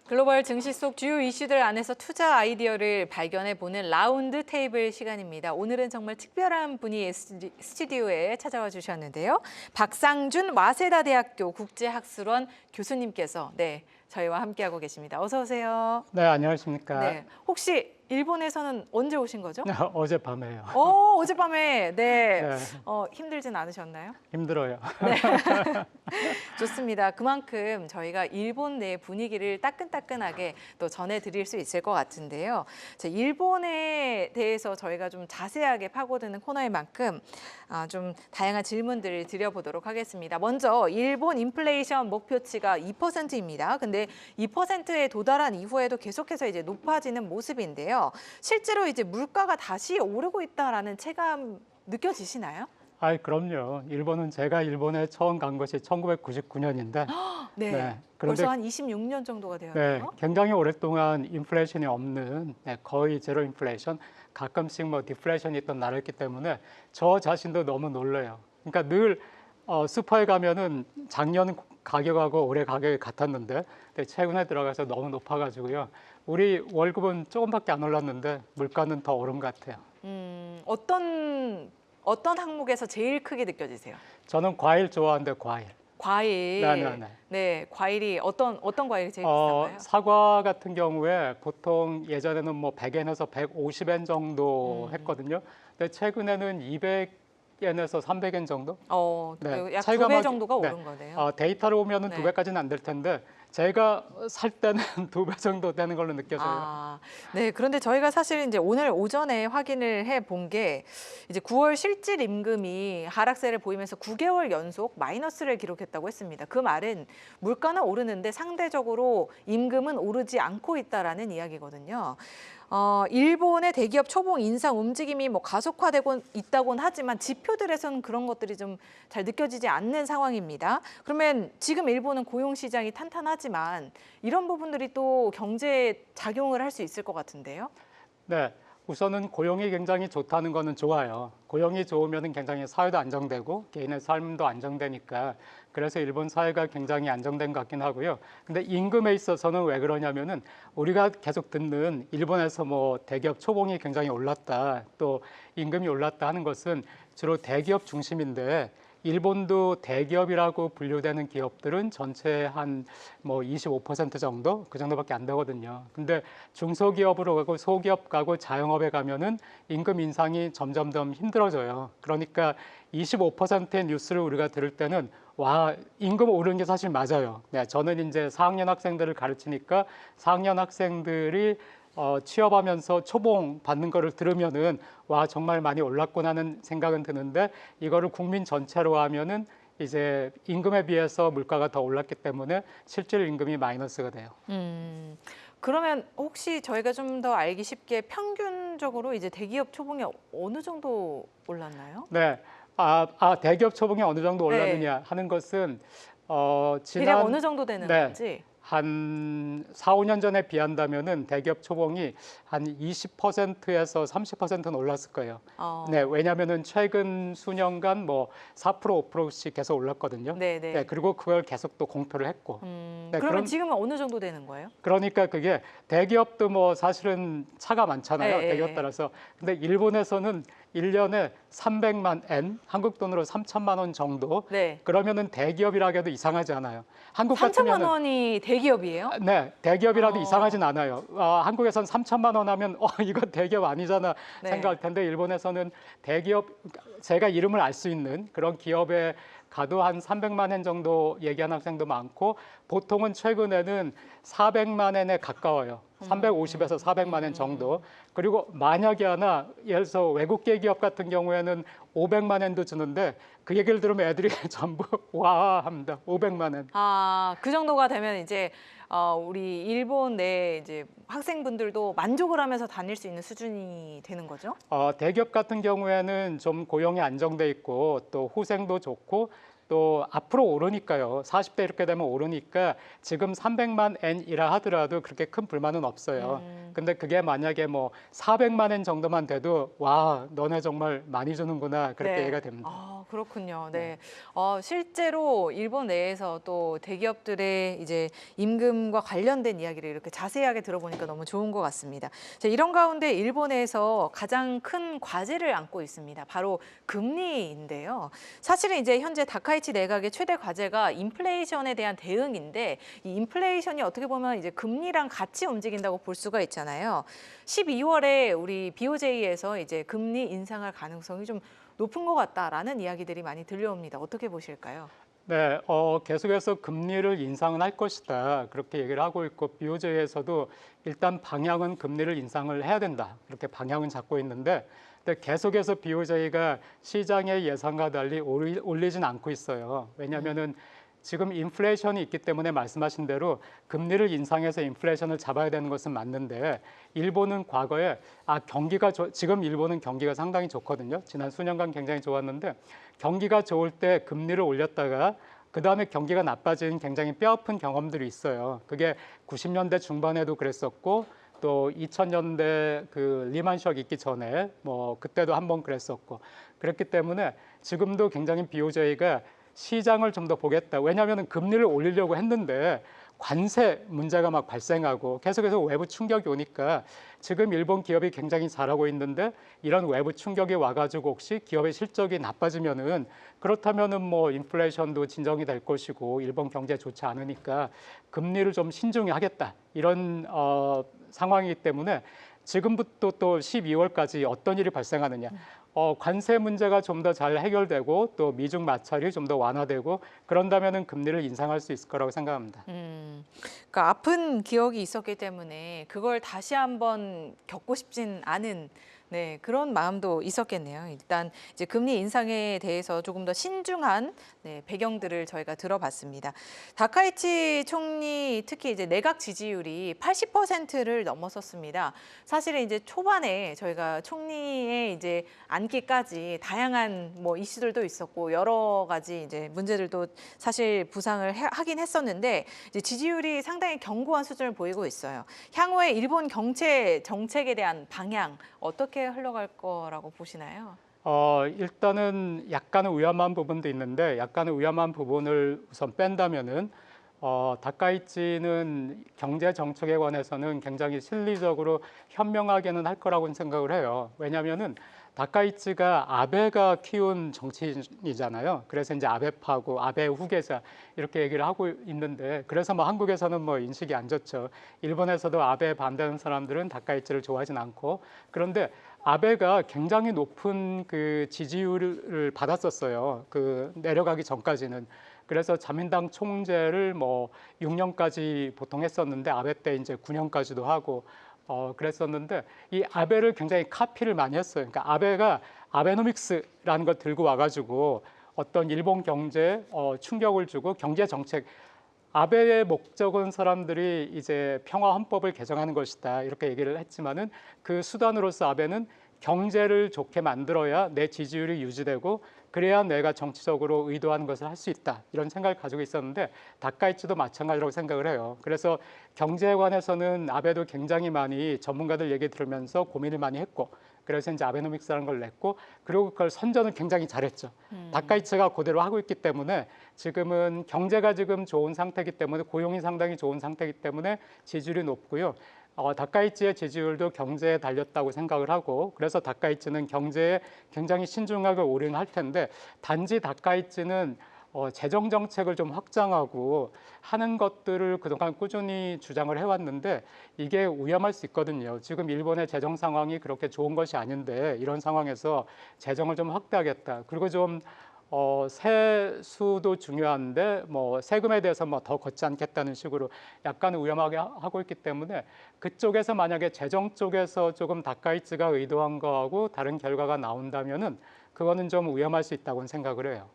글로벌 증시 속 주요 이슈들 안에서 투자 아이디어를 발견해보는 라운드 테이블 시간입니다. 오늘은 정말 특별한 분이 스튜디오에 찾아와 주셨는데요. 박상준 와세다 대학교 국제학술원 교수님께서 저희와 함께하고 계십니다. 어서 오세요. 네, 안녕하십니까. 네, 혹시 일본에서는 언제 오신 거죠? 어젯밤에요. 어젯밤에. 네. 힘들진 않으셨나요? 힘들어요. 네. 좋습니다. 그만큼 저희가 일본 내 분위기를 따끈따끈하게 또 전해드릴 수 있을 것 같은데요. 일본에 대해서 저희가 좀 자세하게 파고드는 코너인 만큼 좀 다양한 질문들을 드려보도록 하겠습니다. 먼저 일본 인플레이션 목표치가 2%입니다. 근데 2%에 도달한 이후에도 계속해서 이제 높아지는 모습인데요. 실제로 이제 물가가 다시 오르고 있다라는 체감 느껴지시나요? 그럼요. 일본은 제가 일본에 처음 간 것이 1999년인데 네. 그런데 벌써 한 26년 정도가 되었네요. 굉장히 오랫동안 인플레이션이 없는 거의 제로 인플레이션, 가끔씩 뭐 디플레이션이 있던 나라였기 때문에 저 자신도 너무 놀라요. 그러니까 늘 슈퍼에 가면은 작년 가격하고 올해 가격이 같았는데 최근에 들어가서 너무 높아가지고요. 우리 월급은 조금밖에 안 올랐는데 물가는 더 오른 것 같아요. 어떤 항목에서 제일 크게 느껴지세요? 저는 과일 좋아하는데 과일. 과일. 네네네. 네, 과일이 어떤 과일이 제일 비싼가요? 사과 같은 경우에 보통 예전에는 뭐 100엔에서 150엔 정도 했거든요. 근데 최근에는 200엔에서 300엔 정도? 약 2배 정도가 오른 거네요. 데이터를 보면은 2배까지는 안 될 텐데 제가 살 때는 2배 정도 되는 걸로 느껴져요. 네. 그런데 저희가 사실 이제 오늘 오전에 확인을 해 본 게 이제 9월 실질 임금이 하락세를 보이면서 9개월 연속 마이너스를 기록했다고 했습니다. 그 말은 물가는 오르는데 상대적으로 임금은 오르지 않고 있다라는 이야기거든요. 일본의 대기업 초봉 인상 움직임이 뭐 가속화되고 있다고는 하지만 지표들에서는 그런 것들이 좀 잘 느껴지지 않는 상황입니다. 그러면 지금 일본은 고용 시장이 탄탄하지만 이런 부분들이 또 경제에 작용을 할 수 있을 것 같은데요. 네. 우선은 고용이 굉장히 좋다는 거는 좋아요. 고용이 좋으면 굉장히 사회도 안정되고 개인의 삶도 안정되니까 그래서 일본 사회가 굉장히 안정된 것 같긴 하고요. 근데 임금에 있어서는 왜 그러냐면은 우리가 계속 듣는 일본에서 뭐 대기업 초봉이 굉장히 올랐다, 또 임금이 올랐다 하는 것은 주로 대기업 중심인데 일본도 대기업이라고 분류되는 기업들은 전체 한 뭐 25% 정도 그 정도밖에 안 되거든요. 근데 중소기업으로 가고 소기업 가고 자영업에 가면은 임금 인상이 점점 더 힘들어져요. 그러니까 25%의 뉴스를 우리가 들을 때는 와, 임금 오르는 게 사실 맞아요. 네, 저는 이제 4학년 학생들을 가르치니까 4학년 학생들이 취업하면서 초봉 받는 거를 들으면은 와, 정말 많이 올랐구나 하는 생각은 드는데 이거를 국민 전체로 하면은 이제 임금에 비해서 물가가 더 올랐기 때문에 실질 임금이 마이너스가 돼요. 그러면 혹시 저희가 좀 더 알기 쉽게 평균적으로 이제 대기업 초봉이 어느 정도 올랐나요? 네. 대기업 초봉이 어느 정도 올랐느냐 하는 것은 대략 어느 정도 되는 건지? 한 4, 5년 전에 비한다면은 대기업 초봉이 한 20%에서 30%는 올랐을 거예요. 네, 왜냐하면은 최근 수년간 뭐 4%, 5%씩 계속 올랐거든요. 네, 그리고 그걸 계속 또 공표를 했고. 그러면 지금은 어느 정도 되는 거예요? 그러니까 그게 대기업도 뭐 사실은 차가 많잖아요. 대기업 따라서. 근데 일본에서는 1년에 300만 엔, 한국 돈으로 3천만 원 정도. 그러면은 대기업이라 해도 이상하지 않아요. 한국 3천만 원이 대기업이에요? 네, 대기업이라도 이상하진 않아요. 한국에선 3천만 원 하면 이거 대기업 아니잖아 생각할 텐데 일본에서는 대기업, 제가 이름을 알 수 있는 그런 기업에 가도 한 300만 엔 정도 얘기하는 학생도 많고 보통은 최근에는 400만 엔에 가까워요. 350에서 400만 엔 정도. 그리고 만약에 하나 예를 들어서 외국계 기업 같은 경우에는 500만 엔도 주는데 그 얘기를 들으면 애들이 전부 와 합니다. 500만 엔. 그 정도가 되면 이제 우리 일본 내 이제 학생분들도 만족을 하면서 다닐 수 있는 수준이 되는 거죠? 대기업 같은 경우에는 좀 고용이 안정돼 있고 또 후생도 좋고 또 앞으로 오르니까요. 40대 이렇게 되면 오르니까 지금 300만 엔이라 하더라도 그렇게 큰 불만은 없어요. 근데 그게 만약에 뭐 400만 엔 정도만 돼도 와, 너네 정말 많이 주는구나 그렇게 얘기가 됩니다. 그렇군요. 네. 실제로 일본 내에서 또 대기업들의 이제 임금과 관련된 이야기를 이렇게 자세하게 들어보니까 너무 좋은 것 같습니다. 자, 이런 가운데 일본에서 가장 큰 과제를 안고 있습니다. 바로 금리인데요. 사실은 이제 현재 다카이치 내각의 최대 과제가 인플레이션에 대한 대응인데 이 인플레이션이 어떻게 보면 이제 금리랑 같이 움직인다고 볼 수가 있잖아요. 12월에 우리 BOJ에서 이제 금리 인상할 가능성이 좀 높은 것 같다라는 이야기들이 많이 들려옵니다. 어떻게 보실까요? 네, 계속해서 금리를 인상은 할 것이다. 그렇게 얘기를 하고 있고, BOJ에서도 일단 방향은 금리를 인상을 해야 된다. 이렇게 방향은 잡고 있는데, 근데 계속해서 BOJ가 시장의 예상과 달리 올리진 않고 있어요. 왜냐하면은 지금 인플레이션이 있기 때문에 말씀하신 대로 금리를 인상해서 인플레이션을 잡아야 되는 것은 맞는데 일본은 과거에 지금 일본은 경기가 상당히 좋거든요. 지난 수년간 굉장히 좋았는데 경기가 좋을 때 금리를 올렸다가 그다음에 경기가 나빠진 굉장히 뼈아픈 경험들이 있어요. 그게 90년대 중반에도 그랬었고 또 2000년대 그 리만쇼크 있기 전에 뭐 그때도 한번 그랬었고 그렇기 때문에 지금도 굉장히 BOJ가 시장을 좀 더 보겠다. 왜냐하면 금리를 올리려고 했는데 관세 문제가 막 발생하고 계속해서 외부 충격이 오니까 지금 일본 기업이 굉장히 잘하고 있는데 이런 외부 충격이 와가지고 혹시 기업의 실적이 나빠지면은 그렇다면은 뭐 인플레이션도 진정이 될 것이고 일본 경제 좋지 않으니까 금리를 좀 신중히 하겠다. 이런 상황이기 때문에 지금부터 또 12월까지 어떤 일이 발생하느냐. 관세 문제가 좀 더 잘 해결되고 또 미중 마찰이 좀 더 완화되고 그런다면은 금리를 인상할 수 있을 거라고 생각합니다. 그러니까 아픈 기억이 있었기 때문에 그걸 다시 한번 겪고 싶진 않은 네, 그런 마음도 있었겠네요. 일단 이제 금리 인상에 대해서 조금 더 신중한 네, 배경들을 저희가 들어봤습니다. 다카이치 총리 특히 이제 내각 지지율이 80%를 넘어섰습니다. 사실은 이제 초반에 저희가 총리의 이제 안기까지 다양한 뭐 이슈들도 있었고 여러 가지 이제 문제들도 사실 부상을 하긴 했었는데 이제 지지율이 상당히 견고한 수준을 보이고 있어요. 향후에 일본 경제 정책에 대한 방향 어떻게 흘러갈 거라고 보시나요? 일단은 약간은 위험한 부분도 있는데 약간은 위험한 부분을 우선 뺀다면은 다카이치는 경제 정책에 관해서는 굉장히 실리적으로 현명하게는 할 거라고 생각을 해요. 왜냐하면은 다카이치가 아베가 키운 정치인이잖아요. 그래서 이제 아베파고 아베 후계자 이렇게 얘기를 하고 있는데 그래서 뭐 한국에서는 뭐 인식이 안 좋죠. 일본에서도 아베 반대하는 사람들은 다카이치를 좋아하진 않고 그런데 아베가 굉장히 높은 그 지지율을 받았었어요. 그 내려가기 전까지는. 그래서 자민당 총재를 뭐 6년까지 보통 했었는데 아베 때 이제 9년까지도 하고 그랬었는데 이 아베를 굉장히 카피를 많이 했어요. 그러니까 아베가 아베노믹스라는 걸 들고 와가지고 어떤 일본 경제에 충격을 주고 경제 정책 아베의 목적은 사람들이 이제 평화 헌법을 개정하는 것이다 이렇게 얘기를 했지만은 그 수단으로서 아베는 경제를 좋게 만들어야 내 지지율이 유지되고 그래야 내가 정치적으로 의도하는 것을 할 수 있다 이런 생각을 가지고 있었는데 다카이치도 마찬가지라고 생각을 해요. 그래서 경제에 관해서는 아베도 굉장히 많이 전문가들 얘기 들으면서 고민을 많이 했고 그래서 이제 아베노믹스라는 걸 냈고 그리고 그걸 선전을 굉장히 잘했죠. 다카이치가 그대로 하고 있기 때문에 지금은 경제가 지금 좋은 상태이기 때문에 고용이 상당히 좋은 상태이기 때문에 지지율이 높고요. 다카이치의 지지율도 경제에 달렸다고 생각을 하고 그래서 다카이치는 경제에 굉장히 신중하게 올인할 텐데 단지 다카이치는 재정 정책을 좀 확장하고 하는 것들을 그동안 꾸준히 주장을 해왔는데 이게 위험할 수 있거든요. 지금 일본의 재정 상황이 그렇게 좋은 것이 아닌데 이런 상황에서 재정을 좀 확대하겠다. 그리고 좀 세수도 중요한데 뭐 세금에 대해서 뭐 더 걷지 않겠다는 식으로 약간 위험하게 하고 있기 때문에 그쪽에서 만약에 재정 쪽에서 조금 다카이치가 의도한 거하고 다른 결과가 나온다면은 그거는 좀 위험할 수 있다고 생각을 해요.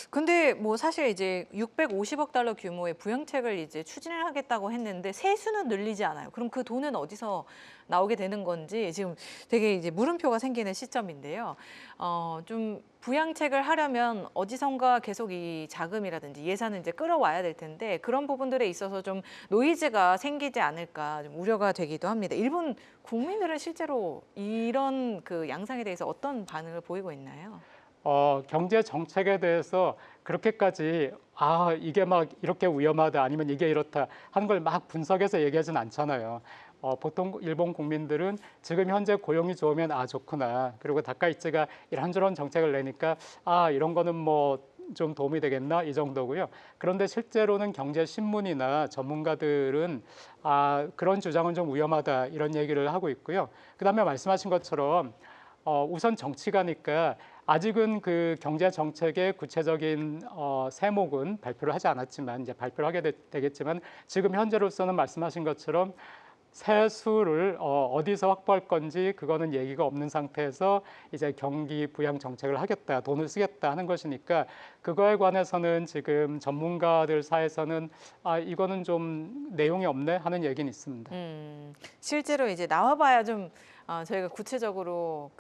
근데 뭐 사실 이제 650억 달러 규모의 부양책을 이제 추진을 하겠다고 했는데 세수는 늘리지 않아요. 그럼 그 돈은 어디서 나오게 되는 건지 지금 되게 이제 물음표가 생기는 시점인데요. 좀 부양책을 하려면 어디선가 계속 이 자금이라든지 예산을 이제 끌어와야 될 텐데 그런 부분들에 있어서 좀 노이즈가 생기지 않을까 좀 우려가 되기도 합니다. 일본 국민들은 실제로 이런 그 양상에 대해서 어떤 반응을 보이고 있나요? 경제 정책에 대해서 그렇게까지 이게 막 이렇게 위험하다 아니면 이게 이렇다 하는 걸 막 분석해서 얘기하진 않잖아요. 보통 일본 국민들은 지금 현재 고용이 좋으면 좋구나. 그리고 다카이치가 이런저런 정책을 내니까 이런 거는 뭐 좀 도움이 되겠나 이 정도고요. 그런데 실제로는 경제 신문이나 전문가들은 그런 주장은 좀 위험하다 이런 얘기를 하고 있고요. 그다음에 말씀하신 것처럼 우선 정치가니까 아직은 그 경제 정책의 구체적인 세목은 발표를 하지 않았지만 이제 발표를 하게 되겠지만 지금 현재로서는 말씀하신 것처럼 세수를 어디서 확보할 건지 그거는 얘기가 없는 상태에서 이제 경기 부양 정책을 하겠다, 돈을 쓰겠다 하는 것이니까 그거에 관해서는 지금 전문가들 사이에서는 이거는 좀 내용이 없네 하는 얘기는 있습니다. 실제로 이제 나와봐야 좀 저희가 구체적으로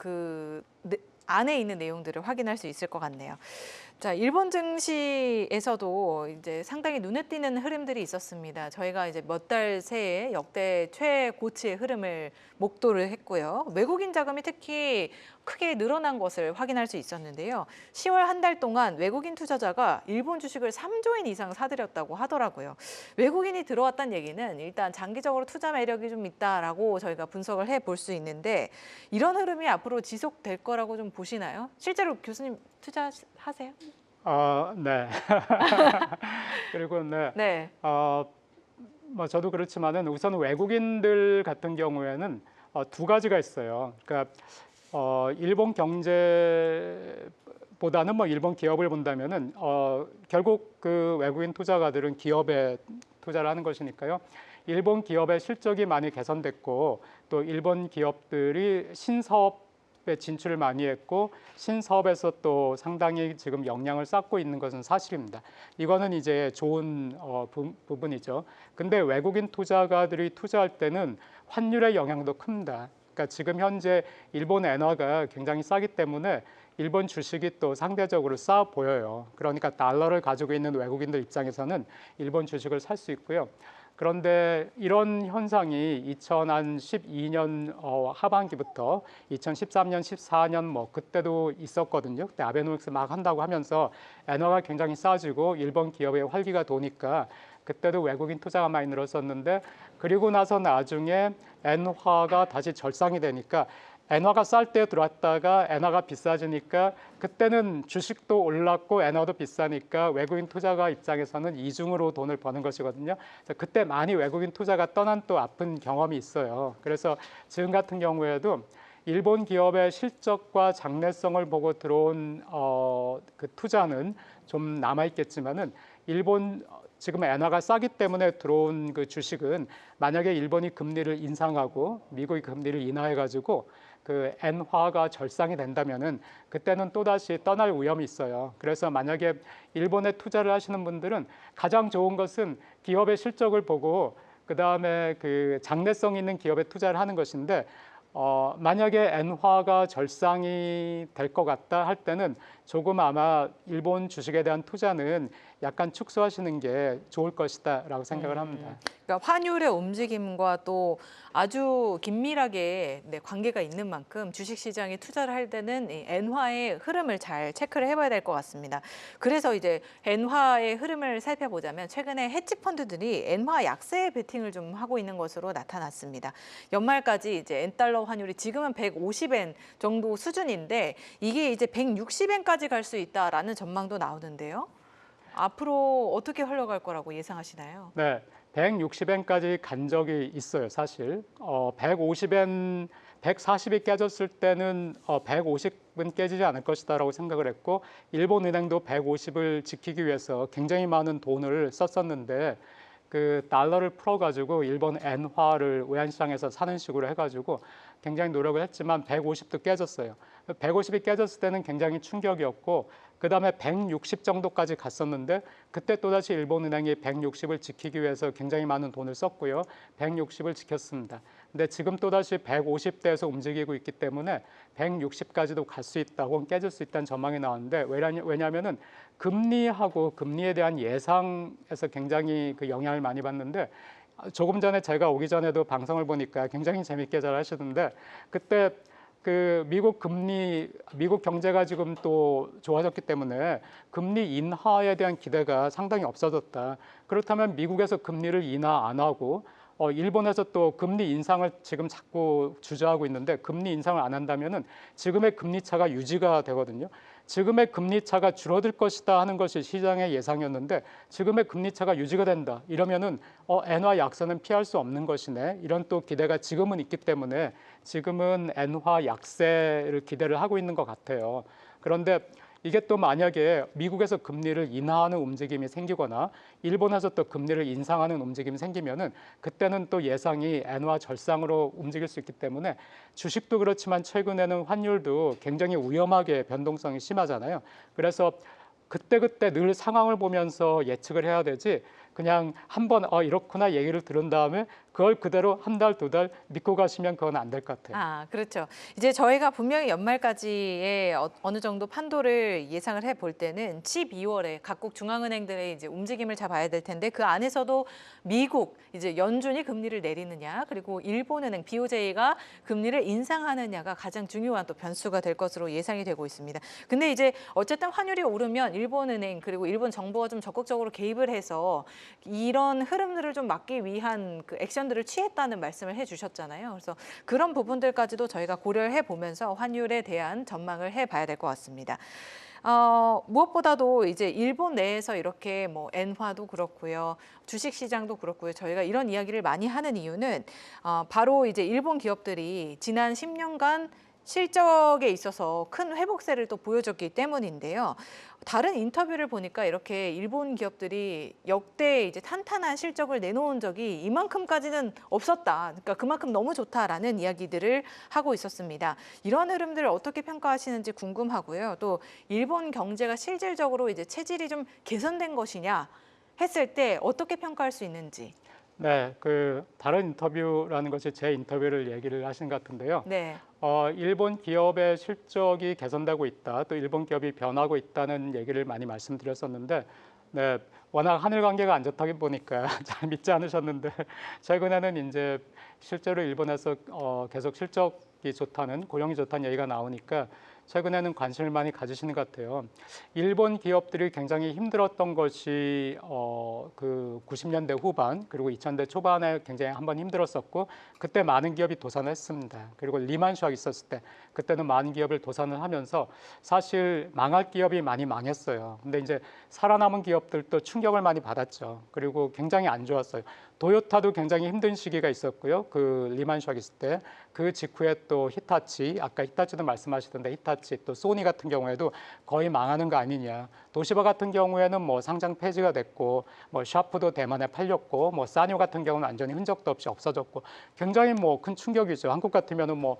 안에 있는 내용들을 확인할 수 있을 것 같네요. 자, 일본 증시에서도 이제 상당히 눈에 띄는 흐름들이 있었습니다. 저희가 이제 몇 달 새에 역대 최고치의 흐름을 목도를 했고요. 외국인 자금이 특히 크게 늘어난 것을 확인할 수 있었는데요. 10월 한 달 동안 외국인 투자자가 일본 주식을 3조 엔 이상 사들였다고 하더라고요. 외국인이 들어왔다는 얘기는 일단 장기적으로 투자 매력이 좀 있다라고 저희가 분석을 해볼 수 있는데 이런 흐름이 앞으로 지속될 거라고 좀 보시나요? 실제로 교수님 투자하세요? 네. 그리고 네. 네. 뭐 저도 그렇지만은 우선 외국인들 같은 경우에는 두 가지가 있어요. 그러니까 일본 경제보다는 뭐 일본 기업을 본다면은 결국 그 외국인 투자가들은 기업에 투자를 하는 것이니까요. 일본 기업의 실적이 많이 개선됐고 또 일본 기업들이 신사업에 진출을 많이 했고 신사업에서 또 상당히 지금 역량을 쌓고 있는 것은 사실입니다. 이거는 이제 좋은 부분이죠. 근데 외국인 투자가들이 투자할 때는 환율의 영향도 큽니다. 그러니까 지금 현재 일본 엔화가 굉장히 싸기 때문에 일본 주식이 또 상대적으로 싸 보여요. 그러니까 달러를 가지고 있는 외국인들 입장에서는 일본 주식을 살 수 있고요. 그런데 이런 현상이 2012년 하반기부터 2013년, 14년 뭐 그때도 있었거든요. 그때 아베노믹스 막 한다고 하면서 엔화가 굉장히 싸지고 일본 기업의 활기가 도니까 그때도 외국인 투자가 많이 늘었었는데 그리고 나서 나중에 엔화가 다시 절상이 되니까 엔화가 쌀 때 들어왔다가 엔화가 비싸지니까 그때는 주식도 올랐고 엔화도 비싸니까 외국인 투자가 입장에서는 이중으로 돈을 버는 것이거든요. 그래서 그때 많이 외국인 투자가 떠난 또 아픈 경험이 있어요. 그래서 지금 같은 경우에도 일본 기업의 실적과 장래성을 보고 들어온 그 투자는 좀 남아 있겠지만은 일본 지금 엔화가 싸기 때문에 들어온 그 주식은 만약에 일본이 금리를 인상하고 미국이 금리를 인하해가지고 그 엔화가 절상이 된다면은 그때는 또다시 떠날 위험이 있어요. 그래서 만약에 일본에 투자를 하시는 분들은 가장 좋은 것은 기업의 실적을 보고 그 다음에 그 장래성 있는 기업에 투자를 하는 것인데 만약에 엔화가 절상이 될 것 같다 할 때는 조금 아마 일본 주식에 대한 투자는 약간 축소하시는 게 좋을 것이다라고 생각을 합니다. 그러니까 환율의 움직임과 또 아주 긴밀하게 관계가 있는 만큼 주식시장에 투자를 할 때는 이 엔화의 흐름을 잘 체크를 해봐야 될 것 같습니다. 그래서 이제 엔화의 흐름을 살펴보자면 최근에 헤지 펀드들이 엔화 약세 베팅을 좀 하고 있는 것으로 나타났습니다. 연말까지 이제 엔달러 환율이 지금은 150엔 정도 수준인데 이게 이제 160엔까지 갈 수 있다라는 전망도 나오는데요. 앞으로 어떻게 흘러갈 거라고 예상하시나요? 네, 160엔까지 간 적이 있어요, 사실. 150엔, 140이 깨졌을 때는 150은 깨지지 않을 것이다라고 생각을 했고 일본은행도 150을 지키기 위해서 굉장히 많은 돈을 썼었는데 그 달러를 풀어가지고 일본 엔화를 외환시장에서 사는 식으로 해가지고 굉장히 노력을 했지만 150도 깨졌어요. 150이 깨졌을 때는 굉장히 충격이었고 그 다음에 160 정도까지 갔었는데 그때 또다시 일본은행이 160을 지키기 위해서 굉장히 많은 돈을 썼고요. 160을 지켰습니다. 근데 지금 또다시 150대에서 움직이고 있기 때문에 160까지도 갈 수 있다 혹은 깨질 수 있다는 전망이 나왔는데 왜냐하면은 금리하고 금리에 대한 예상에서 굉장히 그 영향을 많이 받는데 조금 전에 제가 오기 전에도 방송을 보니까 굉장히 재밌게 잘 하시던데 그때 그 미국 경제가 지금 또 좋아졌기 때문에 금리 인하에 대한 기대가 상당히 없어졌다. 그렇다면 미국에서 금리를 인하 안 하고 일본에서 또 금리 인상을 지금 자꾸 주저하고 있는데 금리 인상을 안 한다면은 지금의 금리 차가 유지가 되거든요. 지금의 금리 차가 줄어들 것이다 하는 것이 시장의 예상이었는데 지금의 금리 차가 유지가 된다. 이러면은 엔화 약세는 피할 수 없는 것이네. 이런 또 기대가 지금은 있기 때문에 지금은 엔화 약세를 기대를 하고 있는 것 같아요. 그런데 이게 또 만약에 미국에서 금리를 인하하는 움직임이 생기거나 일본에서 또 금리를 인상하는 움직임이 생기면은 그때는 또 예상이 엔화 절상으로 움직일 수 있기 때문에 주식도 그렇지만 최근에는 환율도 굉장히 위험하게 변동성이 심하잖아요. 그래서 그때그때 늘 상황을 보면서 예측을 해야 되지 그냥 한번 이렇구나 얘기를 들은 다음에 그걸 그대로 한 달, 두 달 믿고 가시면 그건 안 될 것 같아요. 아, 그렇죠. 이제 저희가 분명히 연말까지의 어느 정도 판도를 예상을 해볼 때는 12월에 각국 중앙은행들의 이제 움직임을 잘 봐야 될 텐데 그 안에서도 미국 이제 연준이 금리를 내리느냐 그리고 일본은행 BOJ가 금리를 인상하느냐가 가장 중요한 또 변수가 될 것으로 예상이 되고 있습니다. 근데 이제 어쨌든 환율이 오르면 일본은행 그리고 일본 정부가 좀 적극적으로 개입을 해서 이런 흐름들을 좀 막기 위한 그 액션들을 취했다는 말씀을 해주셨잖아요. 그래서 그런 부분들까지도 저희가 고려를 해보면서 환율에 대한 전망을 해봐야 될 것 같습니다. 무엇보다도 이제 일본 내에서 이렇게 뭐 엔화도 그렇고요, 주식 시장도 그렇고요. 저희가 이런 이야기를 많이 하는 이유는 바로 이제 일본 기업들이 지난 10년간 실적에 있어서 큰 회복세를 또 보여줬기 때문인데요. 다른 인터뷰를 보니까 이렇게 일본 기업들이 역대 이제 탄탄한 실적을 내놓은 적이 이만큼까지는 없었다. 그러니까 그만큼 너무 좋다라는 이야기들을 하고 있었습니다. 이런 흐름들을 어떻게 평가하시는지 궁금하고요. 또 일본 경제가 실질적으로 이제 체질이 좀 개선된 것이냐 했을 때 어떻게 평가할 수 있는지. 네, 그 다른 인터뷰라는 것이 제 인터뷰를 얘기를 하신 것 같은데요. 네. 일본 기업의 실적이 개선되고 있다, 또 일본 기업이 변하고 있다는 얘기를 많이 말씀드렸었는데, 네, 워낙 한일 관계가 안 좋다 보니까 잘 믿지 않으셨는데 최근에는 이제 실제로 일본에서 계속 실적이 좋다는 고용이 좋다는 얘기가 나오니까 최근에는 관심을 많이 가지시는 것 같아요. 일본 기업들이 굉장히 힘들었던 것이 그 90년대 후반 그리고 2000대 초반에 굉장히 한번 힘들었었고 그때 많은 기업이 도산을 했습니다. 그리고 리만 쇼크 있었을 때 그때는 많은 기업을 도산을 하면서 사실 망할 기업이 많이 망했어요. 근데 이제 살아남은 기업들도 충격을 많이 받았죠. 그리고 굉장히 안 좋았어요. 도요타도 굉장히 힘든 시기가 있었고요. 그 리만 쇼크 있을 때 그 직후에 또 히타치, 아까 히타치도 말씀하시던데 히타치 또 소니 같은 경우에도 거의 망하는 거 아니냐. 도시바 같은 경우에는 뭐 상장 폐지가 됐고 뭐 샤프도 대만에 팔렸고 뭐 사뇨 같은 경우는 완전히 흔적도 없이 없어졌고 굉장히 뭐 큰 충격이죠. 한국 같으면은 뭐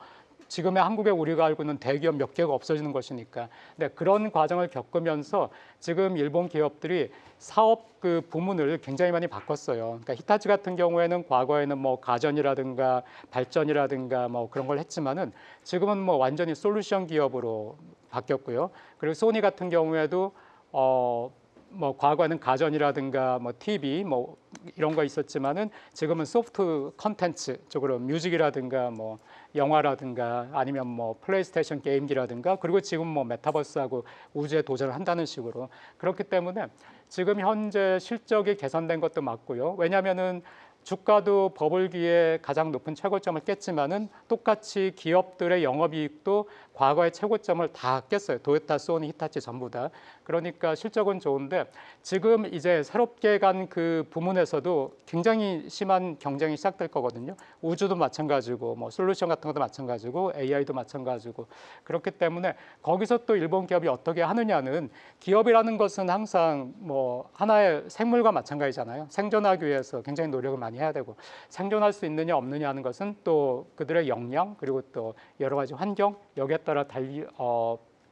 지금의 한국에 우리가 알고 있는 대기업 몇 개가 없어지는 것이니까. 근데 그런 과정을 겪으면서 지금 일본 기업들이 사업 그 부문을 굉장히 많이 바꿨어요. 그러니까 히타치 같은 경우에는 과거에는 뭐 가전이라든가 발전이라든가 뭐 그런 걸 했지만은 지금은 뭐 완전히 솔루션 기업으로 바뀌었고요. 그리고 소니 같은 경우에도 뭐 과거에는 가전이라든가 뭐 TV 뭐 이런 거 있었지만은 지금은 소프트 컨텐츠 쪽으로 뮤직이라든가 뭐 영화라든가 아니면 뭐 플레이스테이션 게임기라든가 그리고 지금 뭐 메타버스하고 우주에 도전을 한다는 식으로 그렇기 때문에 지금 현재 실적이 개선된 것도 맞고요. 왜냐하면은 주가도 버블기에 가장 높은 최고점을 깼지만은 똑같이 기업들의 영업이익도 과거의 최고점을 다 깼어요. 도요타, 소니, 히타치 전부 다. 그러니까 실적은 좋은데 지금 이제 새롭게 간 그 부문에서도 굉장히 심한 경쟁이 시작될 거거든요. 우주도 마찬가지고 뭐 솔루션 같은 것도 마찬가지고 AI도 마찬가지고 그렇기 때문에 거기서 또 일본 기업이 어떻게 하느냐는 기업이라는 것은 항상 뭐 하나의 생물과 마찬가지잖아요. 생존하기 위해서 굉장히 노력을 많이 해야 되고 생존할 수 있느냐 없느냐 하는 것은 또 그들의 역량 그리고 또 여러 가지 환경 여기에 따라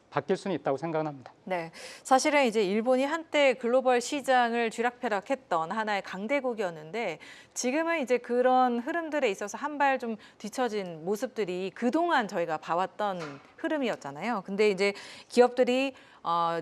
바뀔 수는 있다고 생각합니다. 네, 사실은 이제 일본이 한때 글로벌 시장을 쥐락펴락했던 하나의 강대국이었는데 지금은 이제 그런 흐름들에 있어서 한 발 좀 뒤처진 모습들이 그동안 저희가 봐왔던 흐름이었잖아요. 근데 이제 기업들이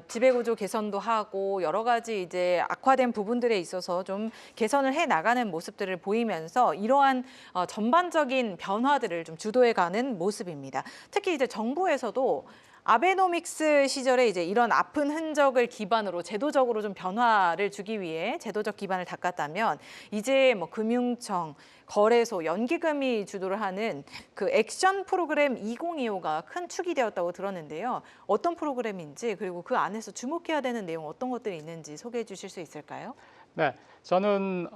지배구조 개선도 하고 여러 가지 이제 악화된 부분들에 있어서 좀 개선을 해 나가는 모습들을 보이면서 이러한 전반적인 변화들을 좀 주도해가는 모습입니다. 특히 이제 정부에서도 아베노믹스 시절에 이제 이런 아픈 흔적을 기반으로 제도적으로 좀 변화를 주기 위해 제도적 기반을 닦았다면 이제 뭐 금융청, 거래소, 연기금이 주도를 하는 그 액션 프로그램 2025가 큰 축이 되었다고 들었는데요. 어떤 프로그램인지 그리고 그 안에서 주목해야 되는 내용 어떤 것들이 있는지 소개해 주실 수 있을까요? 네, 저는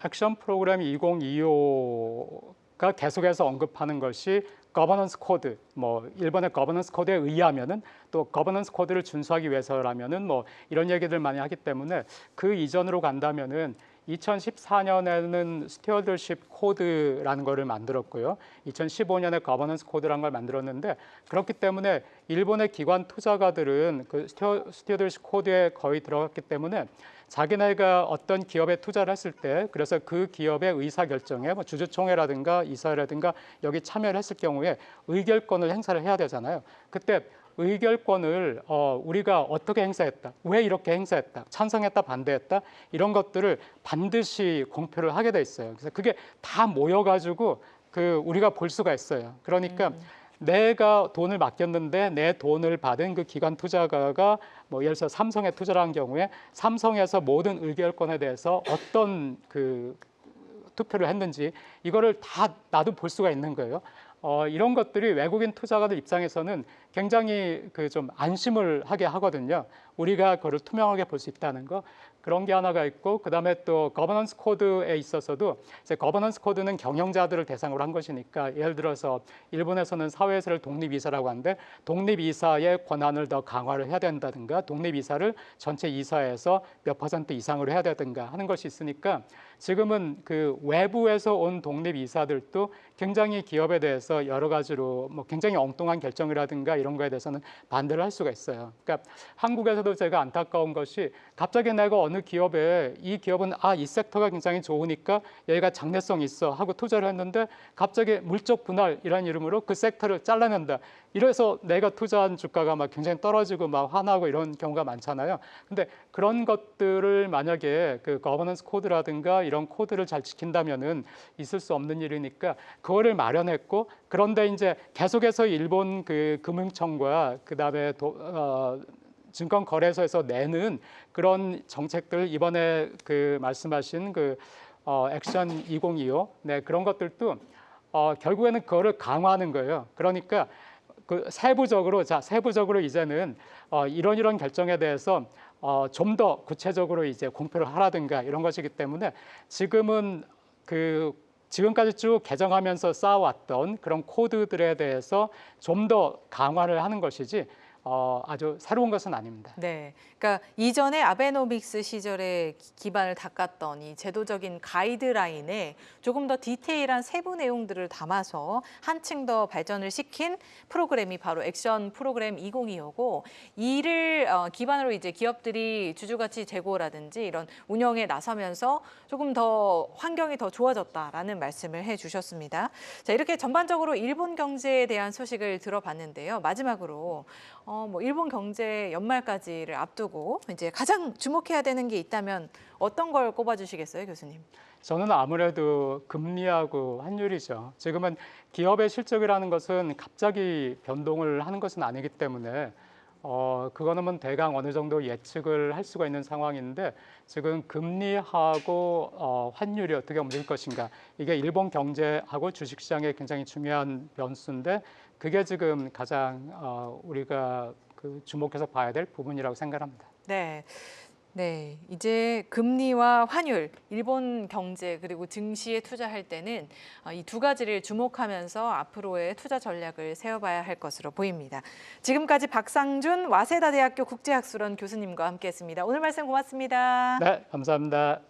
액션 프로그램 2025가 계속해서 언급하는 것이 거버넌스 코드, 뭐 일본의 거버넌스 코드에 의하면은 또 거버넌스 코드를 준수하기 위해서라면은 뭐 이런 얘기들 많이 하기 때문에 그 이전으로 간다면은 2014년에는 스튜어드십 코드라는 거를 만들었고요. 2015년에 거버넌스 코드라는 걸 만들었는데 그렇기 때문에 일본의 기관 투자가들은 그 스튜어드십 코드에 거의 들어갔기 때문에 자기네가 어떤 기업에 투자를 했을 때 그래서 그 기업의 의사결정에 뭐 주주총회라든가 이사회라든가 여기 참여를 했을 경우에 의결권을 행사를 해야 되잖아요. 그때 의결권을 우리가 어떻게 행사했다, 왜 이렇게 행사했다, 찬성했다, 반대했다 이런 것들을 반드시 공표를 하게 돼 있어요. 그래서 그게 다 모여가지고 그 우리가 볼 수가 있어요. 그러니까 내가 돈을 맡겼는데 내 돈을 받은 그 기관 투자가가 뭐 예를 들어 삼성에 투자를 한 경우에 삼성에서 모든 의결권에 대해서 어떤 그 투표를 했는지 이거를 다 나도 볼 수가 있는 거예요. 이런 것들이 외국인 투자가들 입장에서는 굉장히 그 좀 안심을 하게 하거든요. 우리가 그걸 투명하게 볼 수 있다는 거. 그런 게 하나가 있고 그다음에 또 거버넌스 코드에 있어서도 이제 거버넌스 코드는 경영자들을 대상으로 한 것이니까 예를 들어서 일본에서는 사회이사를 독립이사라고 하는데 독립이사의 권한을 더 강화를 해야 된다든가 독립이사를 전체 이사에서 몇 % 이상으로 해야 되든가 하는 것이 있으니까 지금은 그 외부에서 온 독립이사들도 굉장히 기업에 대해서 여러 가지로 뭐 굉장히 엉뚱한 결정이라든가 이런 거에 대해서는 반대를 할 수가 있어요. 그러니까 한국에서도 제가 안타까운 것이 갑자기 내가 어느 기업에 이 기업은 이 섹터가 굉장히 좋으니까 얘가 장래성 있어 하고 투자를 했는데 갑자기 물적 분할이라는 이름으로 그 섹터를 잘라낸다. 이래서 내가 투자한 주가가 막 굉장히 떨어지고 막 화나고 이런 경우가 많잖아요. 근데 그런 것들을 만약에 그 거버넌스 코드라든가 이런 코드를 잘 지킨다면은 있을 수 없는 일이니까 그거를 마련했고 그런데 이제 계속해서 일본 그 금융청과 그다음에 증권거래소에서 내는 그런 정책들 이번에 그 말씀하신 그 액션 2025 네, 그런 것들도 결국에는 그거를 강화하는 거예요. 그러니까 그 세부적으로 이제는 이런 결정에 대해서 좀 더 구체적으로 이제 공표를 하라든가 이런 것이기 때문에 지금은 그 지금까지 쭉 개정하면서 쌓아왔던 그런 코드들에 대해서 좀 더 강화를 하는 것이지 아주 새로운 것은 아닙니다. 네, 그러니까 이전에 아베노믹스 시절에 기반을 닦았던 이 제도적인 가이드라인에 조금 더 디테일한 세부 내용들을 담아서 한층 더 발전을 시킨 프로그램이 바로 액션 프로그램 2025고 이를 기반으로 이제 기업들이 주주가치 제고라든지 이런 운영에 나서면서 조금 더 환경이 더 좋아졌다라는 말씀을 해주셨습니다. 자, 이렇게 전반적으로 일본 경제에 대한 소식을 들어봤는데요. 마지막으로 뭐 일본 경제 연말까지를 앞두고 이제 가장 주목해야 되는 게 있다면 어떤 걸 꼽아주시겠어요, 교수님? 저는 아무래도 금리하고 환율이죠. 지금은 기업의 실적이라는 것은 갑자기 변동을 하는 것은 아니기 때문에 그거는 뭐 대강 어느 정도 예측을 할 수가 있는 상황인데 지금 금리하고 환율이 어떻게 움직일 것인가 이게 일본 경제하고 주식시장에 굉장히 중요한 변수인데 그게 지금 가장 우리가 그 주목해서 봐야 될 부분이라고 생각합니다. 네. 네, 이제 금리와 환율, 일본 경제 그리고 증시에 투자할 때는 이 두 가지를 주목하면서 앞으로의 투자 전략을 세워봐야 할 것으로 보입니다. 지금까지 박상준 와세다대학교 국제학술원 교수님과 함께했습니다. 오늘 말씀 고맙습니다. 네, 감사합니다.